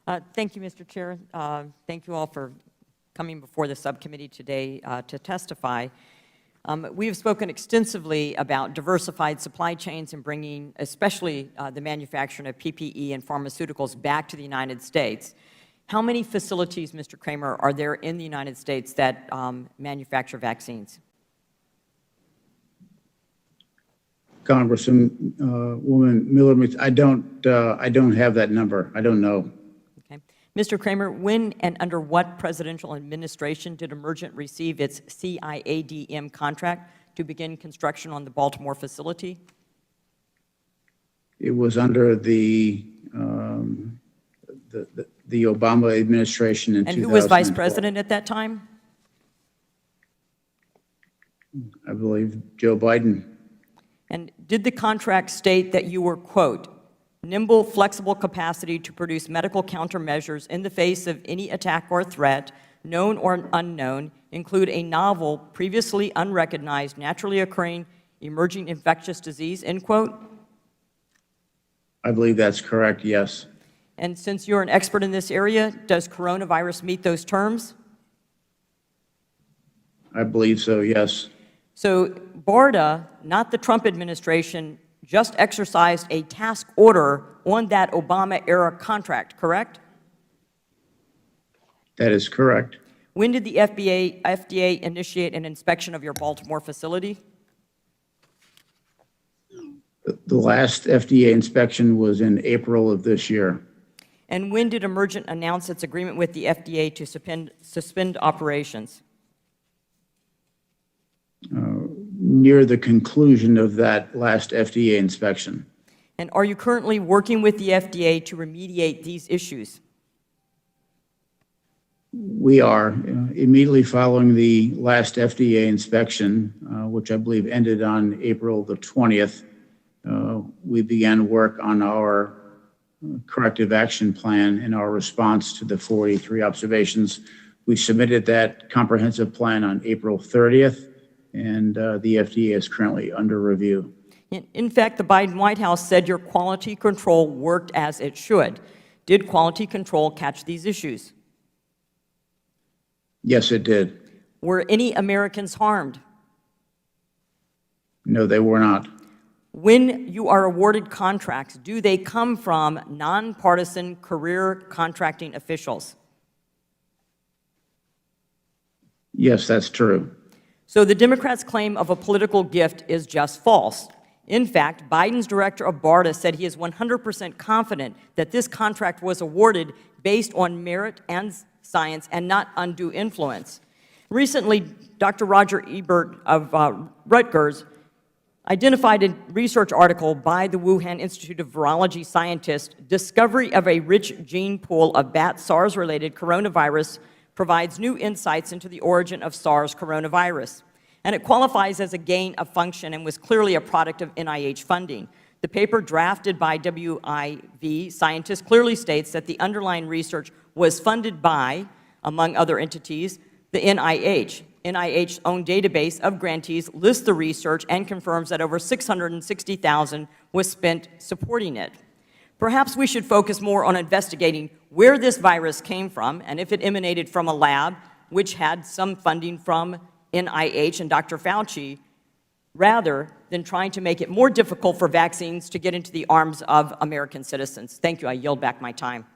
Thank you, Mr. Chair. Thank you all for coming before the subcommittee today to testify. We have spoken extensively about diversified supply chains and bringing especially the manufacturing of PPE and pharmaceuticals back to the United States. How many facilities, Mr. Kramer, are there in the United States that manufacture vaccines? Congresswoman Miller-Meeks, I don't have that number. I don't know. Okay. Mr. Kramer, when and under what presidential administration did Emergent receive its CIADM contract to begin construction on the Baltimore facility? It was under the Obama administration in 2012. And who was vice president at that time? I believe Joe Biden. And did the contract state that you were, quote, nimble, flexible capacity to produce medical countermeasures in the face of any attack or threat, known or unknown, include a novel, previously unrecognized, naturally occurring, emerging infectious disease, end quote? I believe that's correct, yes. And since you're an expert in this area, does coronavirus meet those terms? I believe so, yes. So BARDA, not the Trump administration, just exercised a task order on that Obama-era contract, correct? That is correct. When did the FDA initiate an inspection of your Baltimore facility? The last FDA inspection was in April of this year. And when did Emergent announce its agreement with the FDA to suspend operations? Near the conclusion of that last FDA inspection. And are you currently working with the FDA to remediate these issues? We are. Immediately following the last FDA inspection, which I believe ended on April the 20th, we began work on our corrective action plan in our response to the 483 observations. We submitted that comprehensive plan on April 30th, and the FDA is currently under review. In fact, the Biden White House said your quality control worked as it should. Did quality control catch these issues? Yes, it did. Were any Americans harmed? No, they were not. When you are awarded contracts, do they come from nonpartisan career contracting officials? Yes, that's true. So the Democrats' claim of a political gift is just false. In fact, Biden's director of BARDA said he is 100% confident that this contract was awarded based on merit and science and not undue influence. Recently, Dr. Roger Ebert of Rutgers identified a research article by the Wuhan Institute of Virology scientists, discovery of a rich gene pool of bat SARS-related coronavirus provides new insights into the origin of SARS coronavirus. And it qualifies as a gain of function and was clearly a product of NIH funding. The paper drafted by WIV scientists clearly states that the underlying research was funded by, among other entities, the NIH. NIH's own database of grantees lists the research and confirms that over $660,000 was spent supporting it. Perhaps we should focus more on investigating where this virus came from and if it emanated from a lab, which had some funding from NIH and Dr. Fauci, rather than trying to make it more difficult for vaccines to get into the arms of American citizens. Thank you. I yield back my time.